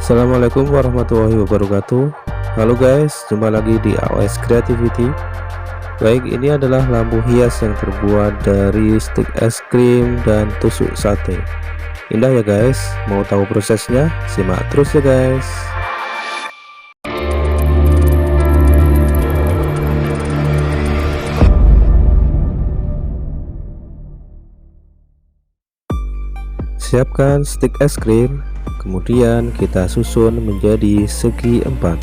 Assalamualaikum warahmatullahi wabarakatuh. Halo guys, jumpa lagi di AOS Creativity. Baik, ini adalah lampu hias yang terbuat dari stik es krim dan tusuk sate. Indah ya guys, mau tahu prosesnya? Simak terus ya guys. Siapkan stik es krim, kemudian kita susun menjadi segi 4.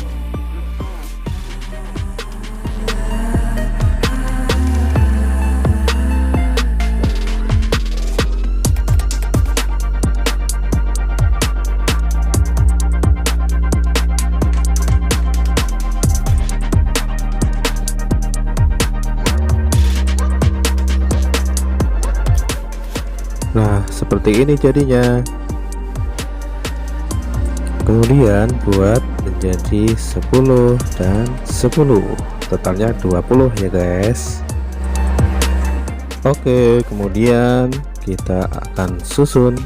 Nah, seperti ini jadinya. Kemudian buat menjadi 10 dan 10, totalnya 20 ya guys. Oke, kemudian kita akan susun.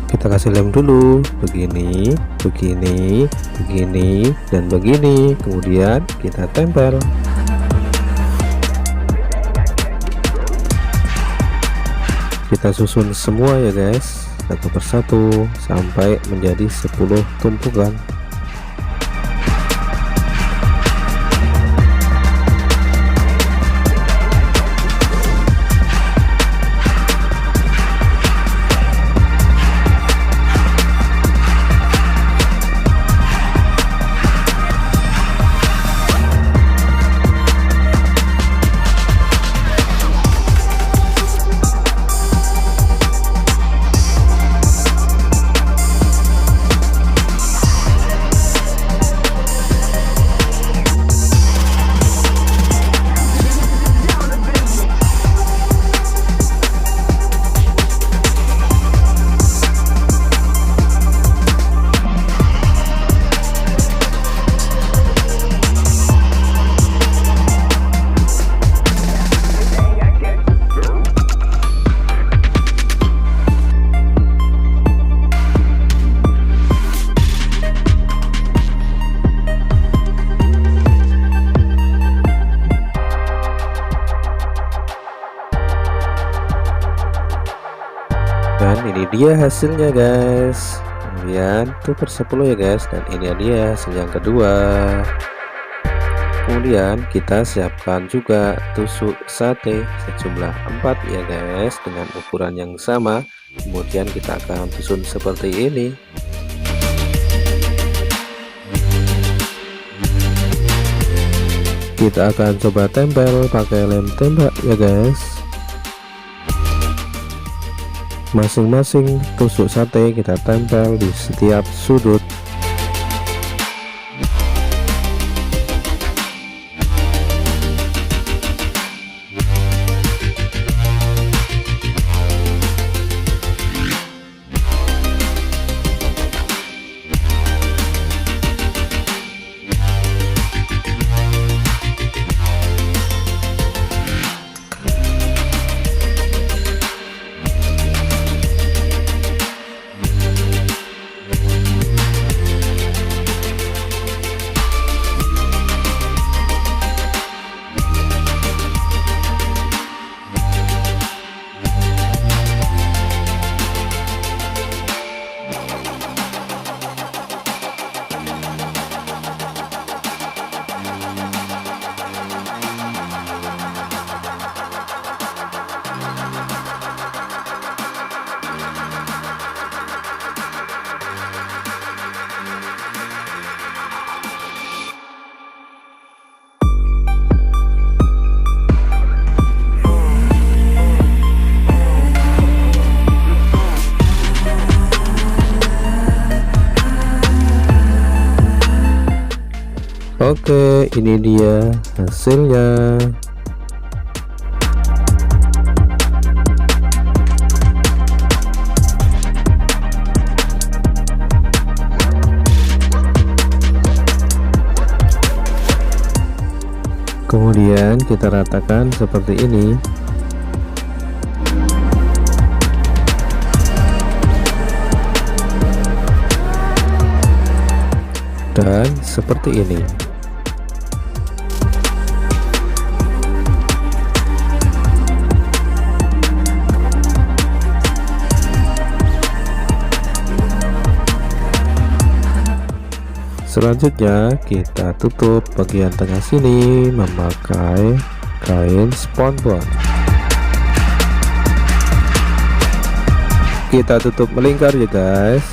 Kita kasih lem dulu, begini, begini, begini, dan begini. Kemudian kita tempel. Kita susun semua ya guys, satu persatu sampai menjadi 10 tumpukan. Dan ini dia hasilnya guys. Kemudian itu per 10 ya guys, dan ini dia hasil yang kedua. Kemudian kita siapkan juga tusuk sate sejumlah 4 ya guys, dengan ukuran yang sama. Kemudian kita akan susun seperti ini. Kita akan coba tempel pakai lem tembak ya guys. Masing-masing tusuk sate kita tempel di setiap sudut. Oke, ini dia hasilnya. Kemudian kita ratakan seperti ini. dan seperti ini. Selanjutnya kita tutup bagian tengah sini memakai kain spons. Kita tutup melingkar ya guys.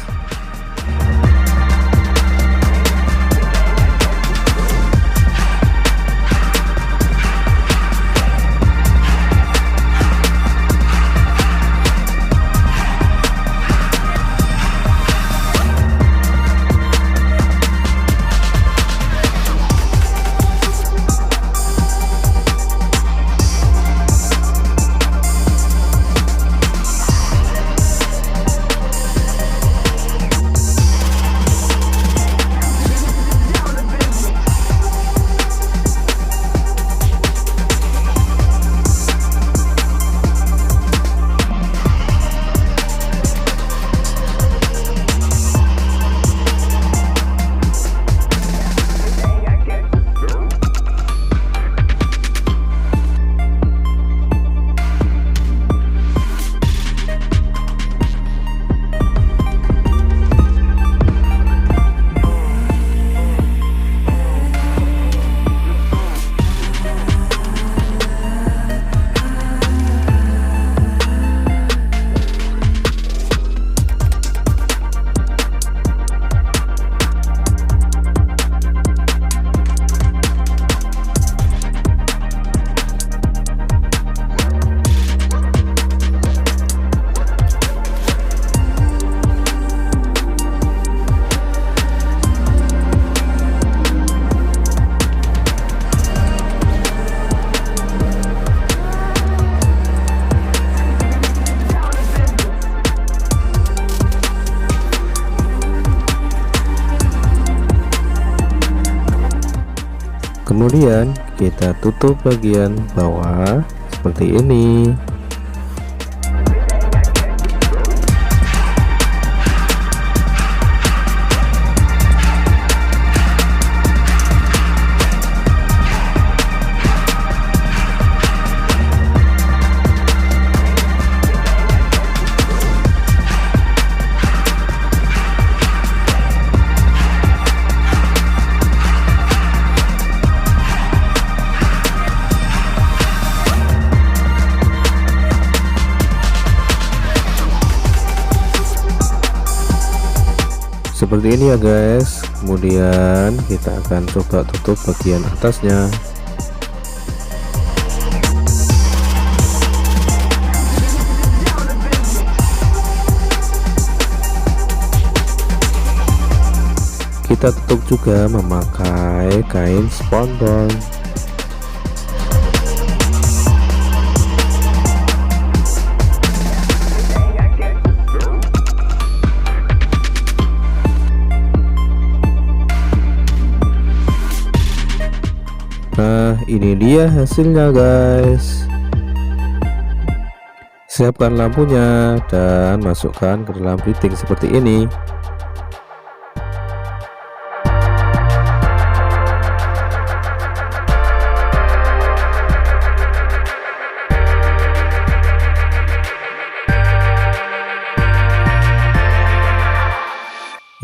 Kemudian kita tutup bagian bawah seperti ini. Seperti ini ya guys. Kemudian kita akan coba tutup bagian atasnya. Kita tutup juga memakai kain spons. Nah, ini dia hasilnya guys. Siapkan lampunya dan masukkan ke dalam fitting seperti ini.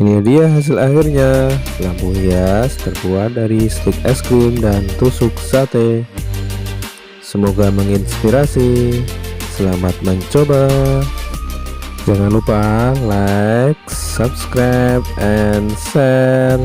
Ini dia hasil akhirnya, lampu hias terbuat dari stik es krim dan tusuk sate. Semoga menginspirasi. Selamat mencoba. Jangan lupa like, subscribe, and share.